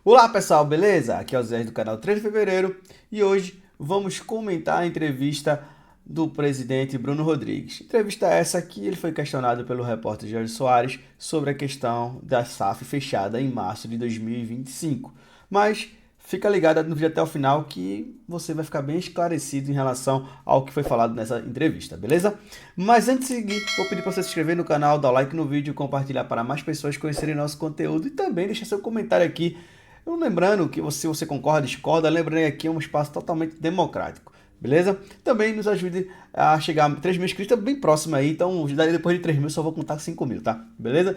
Olá pessoal, beleza? Aqui é o Zé do canal 3 de Fevereiro e hoje vamos comentar a entrevista do presidente Bruno Rodrigues. Entrevista essa que ele foi questionado pelo repórter Jorge Soares sobre a questão da SAF fechada em março de 2025. Mas fica ligado no vídeo até o final que você vai ficar bem esclarecido em relação ao que foi falado nessa entrevista, beleza? Mas antes de seguir, vou pedir para você se inscrever no canal, dar like no vídeo, compartilhar para mais pessoas conhecerem nosso conteúdo e também deixar seu comentário aqui. Lembrando que se você concorda, discorda, lembrando que aqui é um espaço totalmente democrático, beleza? Também nos ajude a chegar a 3 mil inscritos, bem próximo aí, então depois de 3 mil só vou contar 5 mil, tá? Beleza?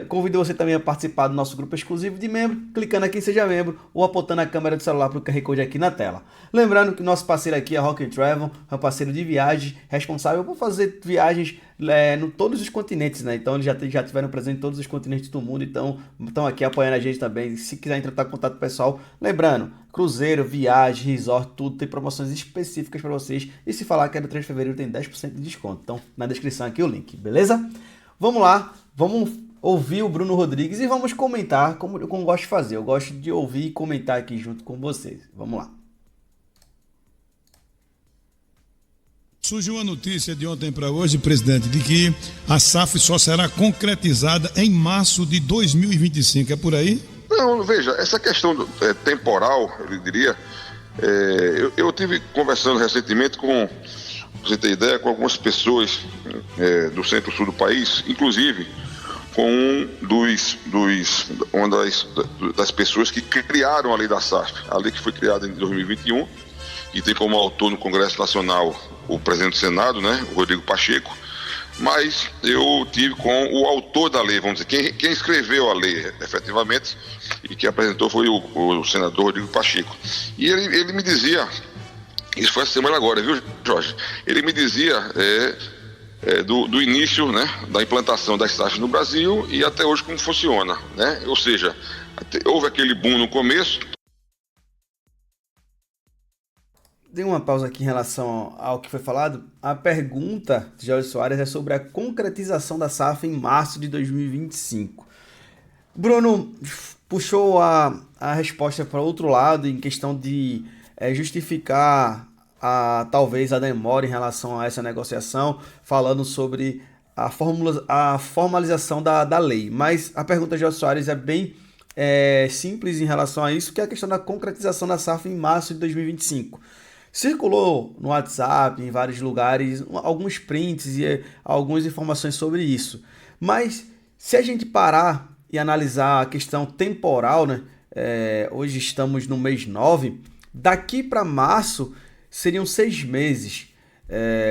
Convido você também a participar do nosso grupo exclusivo de membro, clicando aqui em Seja Membro ou apontando a câmera do celular para o QR Code aqui na tela. Lembrando que nosso parceiro aqui é a Rock Travel, é um parceiro de viagens, responsável por fazer viagens em todos os continentes, né? Então eles já tiveram presente em todos os continentes do mundo, então estão aqui apoiando a gente também. Se quiser entrar em contato pessoal, lembrando, cruzeiro, viagem, resort, tudo tem promoções específicas para vocês. E se falar que é do 3 de fevereiro tem 10% de desconto. Então na descrição aqui o link, beleza? Vamos lá, vamos ouvir o Bruno Rodrigues e vamos comentar como eu gosto de fazer. Eu gosto de ouvir e comentar aqui junto com vocês. Vamos lá. Surgiu uma notícia de ontem para hoje, presidente, de que a SAF só será concretizada em março de 2025. É por aí? Não, veja, essa questão temporal, eu diria, eu tive conversando recentemente com, pra você ter ideia, com algumas pessoas do centro-sul do país, inclusive com uma das pessoas que criaram a lei da SAF, a lei que foi criada em 2021, e tem como autor no Congresso Nacional o presidente do Senado, né, o Rodrigo Pacheco, mas eu tive com o autor da lei, vamos dizer, quem escreveu a lei efetivamente e que apresentou foi o senador Rodrigo Pacheco. E ele me dizia, isso foi essa semana agora, viu, Jorge? Ele me dizia do início, né, da implantação das SAFs no Brasil e até hoje como funciona, né? Ou seja, houve aquele boom no começo. Dei uma pausa aqui em relação ao que foi falado. A pergunta de Jorge Soares é sobre a concretização da SAF em março de 2025. Bruno puxou a resposta para outro lado em questão de justificar talvez a demora em relação a essa negociação, falando sobre a formalização da lei. Mas a pergunta de Jorge Soares é bem simples em relação a isso, que é a questão da concretização da SAF em março de 2025. Circulou no WhatsApp, em vários lugares, alguns prints e algumas informações sobre isso. Mas se a gente parar e analisar a questão temporal, né? Hoje estamos no mês 9, daqui para março seriam 6 meses.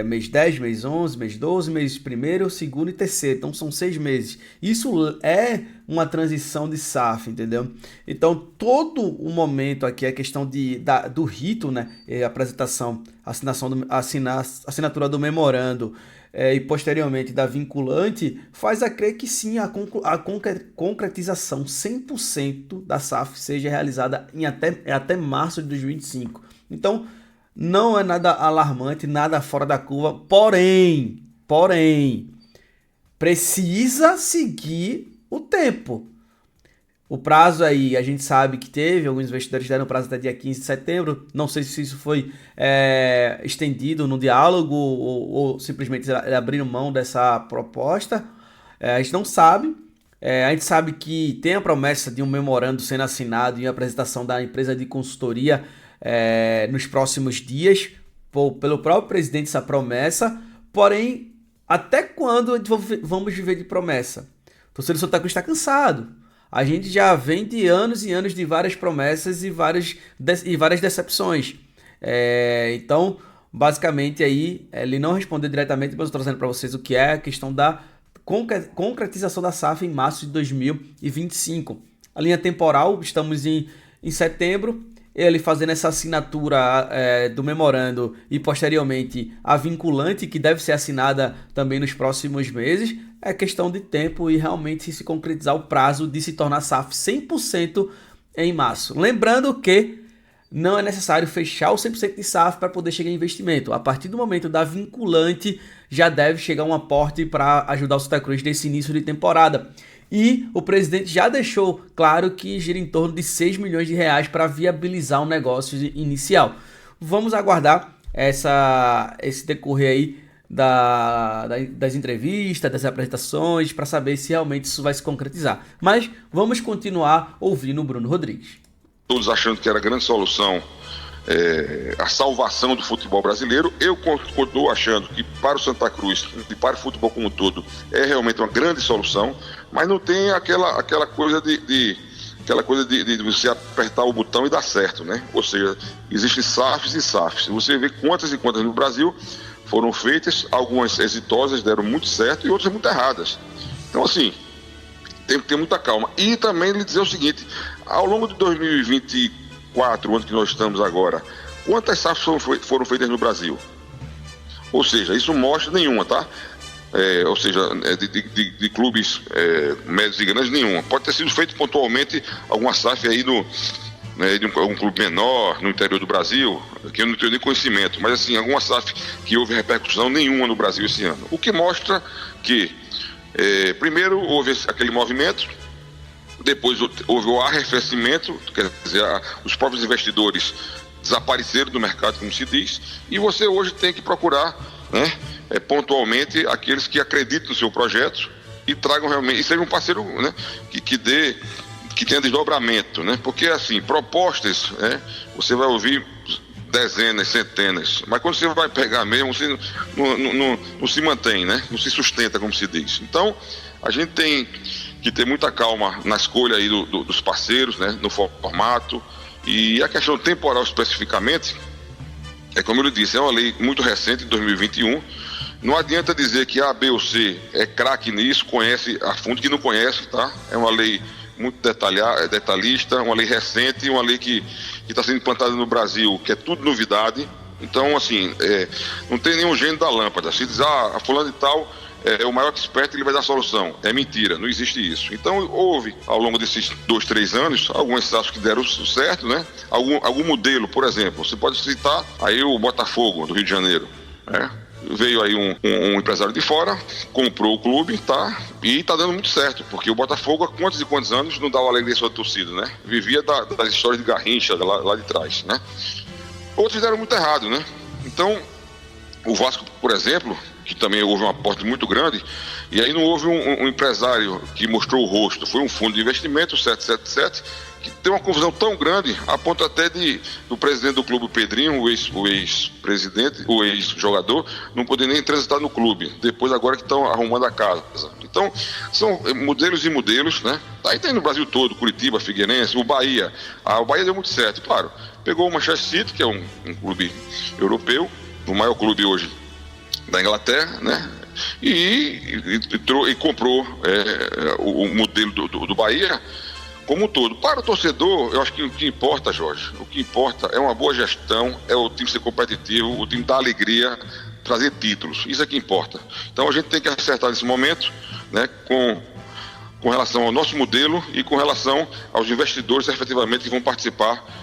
Mês 10, mês 11, mês 12, mês 1º, 2º e 3º. Então são 6 meses. Isso é uma transição de SAF, entendeu? Então todo o momento aqui é a questão do rito, né? Apresentação, assinatura do memorando e posteriormente da vinculante, faz a crer que sim, a concretização 100% da SAF seja realizada em até março de 2025. Então não é nada alarmante, nada fora da curva, porém, precisa seguir o tempo. O prazo aí, a gente sabe que teve, alguns investidores deram prazo até dia 15 de setembro, não sei se isso foi estendido no diálogo ou simplesmente abriram mão dessa proposta, a gente não sabe. A gente sabe que tem a promessa de um memorando sendo assinado e a apresentação da empresa de consultoria nos próximos dias, pelo próprio presidente, essa promessa. Porém, até quando vamos viver de promessa? O torcedor do Santa Cruz está cansado. A gente já vem de anos e anos de várias promessas e várias decepções. Então, basicamente, aí ele não respondeu diretamente, mas eu estou trazendo para vocês o que é a questão da concretização da SAF em março de 2025. A linha temporal, estamos em setembro. Ele fazendo essa assinatura do memorando e posteriormente a vinculante, que deve ser assinada também nos próximos meses, é questão de tempo e realmente se concretizar o prazo de se tornar SAF 100% em março. Lembrando que não é necessário fechar o 100% de SAF para poder chegar em investimento. A partir do momento da vinculante, já deve chegar um aporte para ajudar o Santa Cruz nesse início de temporada. E o presidente já deixou claro que gira em torno de 6 milhões de reais para viabilizar o negócio inicial. Vamos aguardar esse decorrer aí das entrevistas, das apresentações, para saber se realmente isso vai se concretizar. Mas vamos continuar ouvindo o Bruno Rodrigues. Todos achando que era a grande solução a salvação do futebol brasileiro. Eu continuo achando que para o Santa Cruz e para o futebol como um todo é realmente uma grande solução, mas não tem aquela coisa de você apertar o botão e dar certo, né? Ou seja, existem SAFs e SAFs. Você vê quantas e quantas no Brasil foram feitas, algumas exitosas, deram muito certo e outras muito erradas. Então, assim, tem que ter muita calma. E também lhe dizer o seguinte: ao longo de 2024, o ano que nós estamos agora, quantas SAFs foram feitas no Brasil? Ou seja, isso mostra nenhuma, tá? Ou seja, de clubes médios e grandes, nenhuma. Pode ter sido feito pontualmente alguma SAF aí de algum clube menor no interior do Brasil, que eu não tenho nem conhecimento, mas assim, alguma SAF que houve repercussão nenhuma no Brasil esse ano. O que mostra que, primeiro, houve aquele movimento, depois houve o arrefecimento, quer dizer, os próprios investidores desapareceram do mercado, como se diz, e você hoje tem que procurar, né, pontualmente aqueles que acreditam no seu projeto e tragam realmente, e seja um parceiro, né, que tenha desdobramento, né? Porque assim, propostas, né, você vai ouvir dezenas, centenas, mas quando você vai pegar mesmo, você não se mantém, né? Não se sustenta, como se diz. Então, a gente tem que ter muita calma na escolha aí dos parceiros, né? No formato, e a questão temporal especificamente, como eu lhe disse, é uma lei muito recente, de 2021. Não adianta dizer que A, B ou C é craque nisso, conhece a fundo, que não conhece, tá? É uma lei muito detalhista, uma lei recente, uma lei que está sendo implantada no Brasil, que é tudo novidade. Então, assim, não tem nenhum gênio da lâmpada. Se diz, a fulano e tal é o maior expert, ele vai dar solução. É mentira, não existe isso. Então, houve, ao longo desses 2, 3 anos, alguns SAFs que deram certo, né? Algum modelo, por exemplo, você pode citar aí o Botafogo, do Rio de Janeiro, né? Veio aí um empresário de fora, comprou o clube, tá? E tá dando muito certo, porque o Botafogo há quantos e quantos anos não dava alegria à sua torcida, né? Vivia das histórias de Garrincha lá de trás, né? Outros deram muito errado, né? Então, o Vasco, por exemplo, que também houve um aporte muito grande, e aí não houve um empresário que mostrou o rosto, foi um fundo de investimento, o 777, que tem uma confusão tão grande, a ponto até do presidente do clube, o Pedrinho, o ex-presidente, o ex-jogador, não poder nem transitar no clube, depois agora que estão arrumando a casa. Então, são modelos e modelos, né? Aí tem no Brasil todo, Curitiba, Figueirense, o Bahia. O Bahia deu muito certo, claro. Pegou o Manchester City, que é um clube europeu, o maior clube hoje da Inglaterra, né? E comprou o modelo do Bahia como um todo. Para o torcedor, eu acho que o que importa, Jorge, o que importa é uma boa gestão, é o time ser competitivo, o time dar alegria, trazer títulos. Isso é que importa. Então a gente tem que acertar nesse momento, né, com relação ao nosso modelo e com relação aos investidores efetivamente que vão participar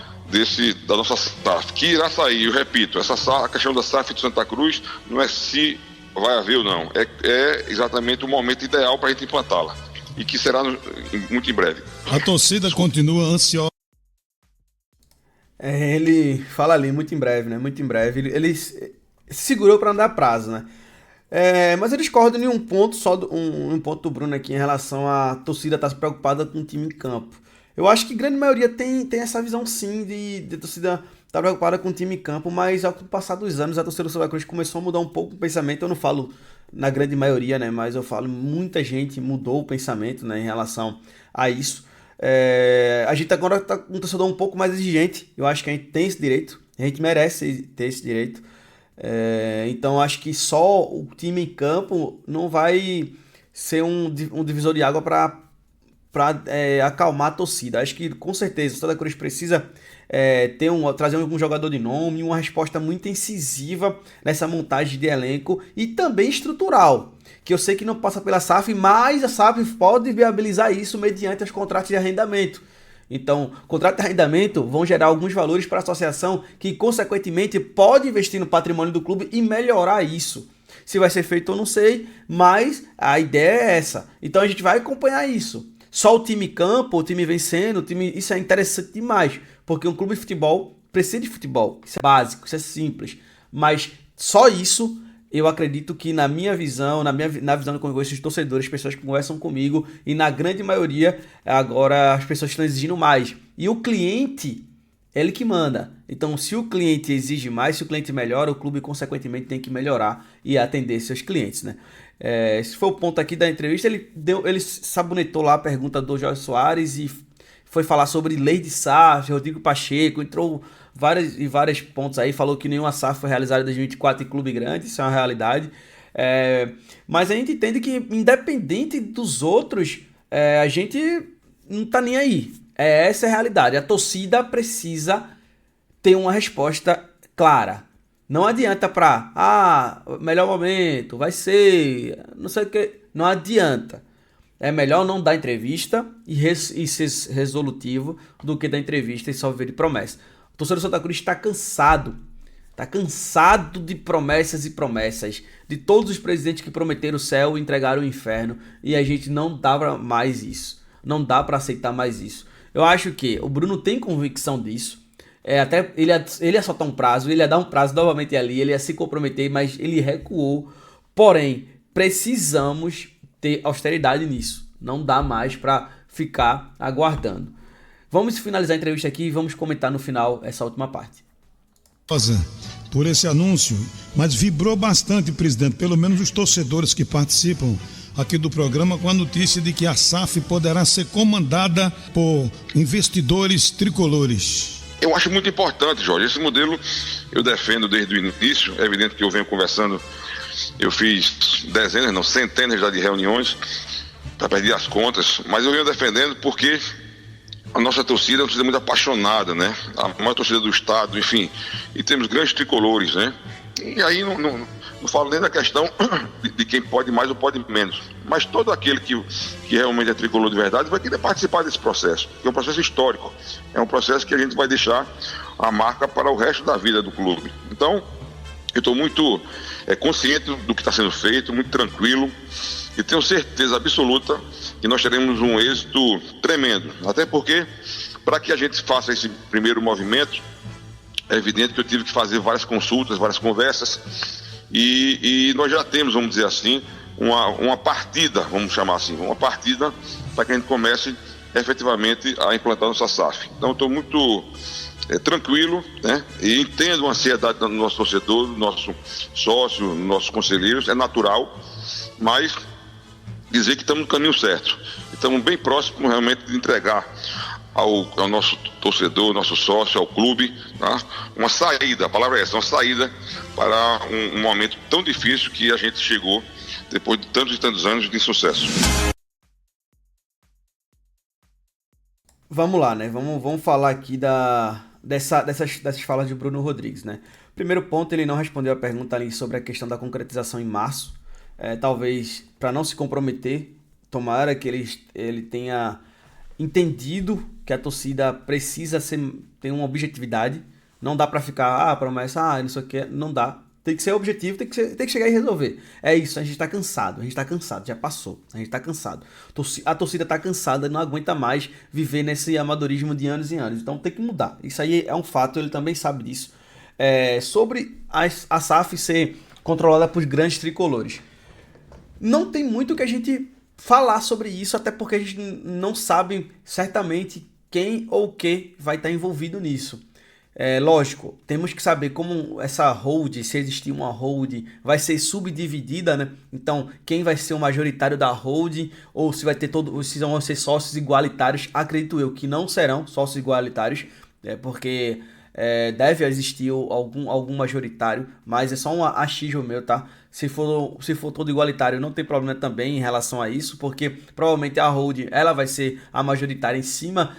da nossa SAF, que irá sair, eu repito, a questão da SAF de Santa Cruz não é se vai haver ou não, é exatamente o momento ideal para a gente implantá-la, e que será muito em breve. A torcida continua ansiosa. Ele fala ali, muito em breve, né? Muito em breve. Ele segurou para não dar prazo, né? Mas eu discordo em um ponto, um ponto do Bruno aqui em relação à torcida estar preocupada com o time em campo. Eu acho que a grande maioria tem essa visão sim de torcida estar preocupada com o time em campo, mas ao passar dos anos a torcida do Santa Cruz começou a mudar um pouco o pensamento. Eu não falo na grande maioria, né, mas eu falo muita gente mudou o pensamento, né, em relação a isso. A gente agora está com um torcedor um pouco mais exigente. Eu acho que a gente tem esse direito, a gente merece ter esse direito. Então acho que só o time em campo não vai ser um divisor de água para acalmar a torcida. Acho que com certeza o Santa Cruz precisa trazer algum jogador de nome, uma resposta muito incisiva nessa montagem de elenco e também estrutural, que eu sei que não passa pela SAF, mas a SAF pode viabilizar isso mediante os contratos de arrendamento. Então, contratos de arrendamento vão gerar alguns valores para a associação que, consequentemente, pode investir no patrimônio do clube e melhorar isso. Se vai ser feito eu não sei, mas a ideia é essa. Então a gente vai acompanhar isso. Só o time campo, o time vencendo, isso é interessante demais, porque um clube de futebol precisa de futebol. Isso é básico, isso é simples. Mas só isso, eu acredito que na minha visão, na visão que eu conheço de torcedores, pessoas que conversam comigo, e na grande maioria, agora as pessoas estão exigindo mais. E o cliente, ele que manda. Então, se o cliente exige mais, se o cliente melhora, o clube, consequentemente, tem que melhorar e atender seus clientes, né? Esse foi o ponto aqui da entrevista. Ele sabonetou lá a pergunta do Jorge Soares e foi falar sobre lei de SAF, Rodrigo Pacheco, entrou vários pontos aí, falou que nenhuma SAF foi realizada em 2024 em clube grande, isso é uma realidade. Mas a gente entende que, independente dos outros, a gente não tá nem aí. Essa é a realidade. A torcida precisa ter uma resposta clara. Não adianta melhor momento, vai ser, não sei o que, não adianta. É melhor não dar entrevista e ser resolutivo do que dar entrevista e só viver de promessa. O torcedor do Santa Cruz está cansado. Está cansado de promessas e promessas. De todos os presidentes que prometeram o céu e entregaram o inferno. E a gente não dá pra mais isso. Não dá para aceitar mais isso. Eu acho que o Bruno tem convicção disso. Até ele ia soltar um prazo, ele ia dar um prazo novamente ali, ele ia se comprometer, mas ele recuou. Porém, precisamos ter austeridade nisso. Não dá mais para ficar aguardando. Vamos finalizar a entrevista aqui e vamos comentar no final essa última parte. Por esse anúncio, mas vibrou bastante, presidente, pelo menos os torcedores que participam aqui do programa, com a notícia de que a SAF poderá ser comandada por investidores tricolores. Eu acho muito importante, Jorge. Esse modelo eu defendo desde o início. É evidente que eu venho conversando, eu fiz centenas já de reuniões, para perder as contas, mas eu venho defendendo porque a nossa torcida é uma torcida muito apaixonada, né? A maior torcida do estado, enfim, e temos grandes tricolores, né? E aí não falo nem da questão de quem pode mais ou pode menos, mas todo aquele que realmente é tricolor de verdade vai querer participar desse processo, que é um processo histórico, é um processo que a gente vai deixar a marca para o resto da vida do clube. Então, eu estou muito consciente do que está sendo feito, muito tranquilo, e tenho certeza absoluta que nós teremos um êxito tremendo, até porque, para que a gente faça esse primeiro movimento, é evidente que eu tive que fazer várias consultas, várias conversas, e nós já temos, vamos dizer assim, uma partida, vamos chamar assim, uma partida para que a gente comece efetivamente a implantar nossa SAF. Então, estou muito tranquilo, né? E entendo a ansiedade do nosso torcedor, do nosso sócio, dos nossos conselheiros, é natural, mas dizer que estamos no caminho certo. Estamos bem próximos realmente de entregar ao nosso torcedor, nosso sócio, ao clube, tá? Uma saída, a palavra é essa, uma saída para um momento tão difícil que a gente chegou depois de tantos e tantos anos de sucesso. Vamos lá, né? Vamos falar aqui dessas falas de Bruno Rodrigues, né? Primeiro ponto, ele não respondeu a pergunta ali sobre a questão da concretização em março. Talvez para não se comprometer, tomara que ele tenha entendido que a torcida precisa ter uma objetividade. Não dá para ficar, promessa, não sei o que, não dá. Tem que ser objetivo, tem que chegar e resolver. É isso, a gente tá cansado, já passou, a gente tá cansado. A torcida tá cansada, não aguenta mais viver nesse amadorismo de anos e anos. Então tem que mudar. Isso aí é um fato, ele também sabe disso. Sobre a SAF ser controlada por grandes tricolores. Não tem muito que a gente falar sobre isso, até porque a gente não sabe certamente quem ou o que vai estar envolvido nisso. Lógico, temos que saber como essa hold, se existir uma hold, vai ser subdividida, né? Então, quem vai ser o majoritário da hold, ou se vai ter se vão ser sócios igualitários, acredito eu que não serão sócios igualitários, porque deve existir algum majoritário, mas é só um achismo meu, tá? Se for todo igualitário, não tem problema também em relação a isso, porque provavelmente a hold ela vai ser a majoritária em cima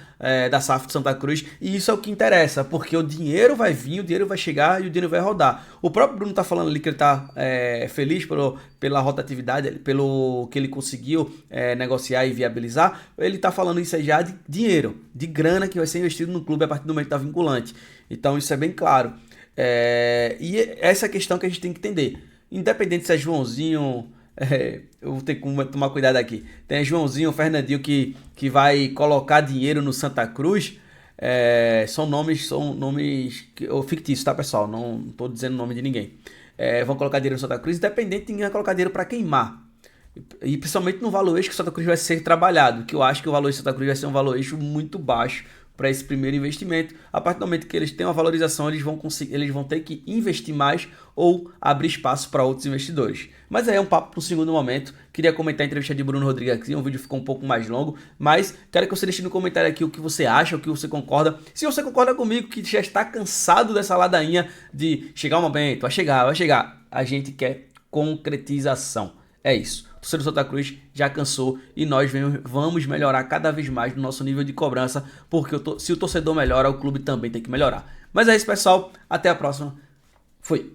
da SAF de Santa Cruz, e isso é o que interessa, porque o dinheiro vai vir, o dinheiro vai chegar e o dinheiro vai rodar. O próprio Bruno tá falando ali que ele tá feliz pela rotatividade, pelo que ele conseguiu negociar e viabilizar. Ele tá falando isso aí já de dinheiro, de grana que vai ser investido no clube a partir do momento que tá vinculante. Então isso é bem claro. E essa é a questão que a gente tem que entender. independente se é Joãozinho, eu vou ter que tomar cuidado aqui, tem Joãozinho, Fernandinho que vai colocar dinheiro no Santa Cruz, são nomes fictícios, tá, pessoal? Não tô dizendo o nome de ninguém. Vão colocar dinheiro no Santa Cruz, independente, ninguém vai colocar dinheiro para queimar. E principalmente no valor eixo que o Santa Cruz vai ser trabalhado, que eu acho que o valor eixo do Santa Cruz vai ser um valor eixo muito baixo para esse primeiro investimento. A partir do momento que eles têm uma valorização, eles vão ter que investir mais ou abrir espaço para outros investidores. Mas aí é um papo para um segundo momento. Queria comentar a entrevista de Bruno Rodrigues aqui, o vídeo ficou um pouco mais longo, mas quero que você deixe no comentário aqui o que você acha, o que você concorda. Se você concorda comigo que já está cansado dessa ladainha de chegar um momento, vai chegar. A gente quer concretização. É isso. O torcedor do Santa Cruz já cansou e nós vamos melhorar cada vez mais no nosso nível de cobrança, porque se o torcedor melhora, o clube também tem que melhorar. Mas é isso, pessoal. Até a próxima. Fui.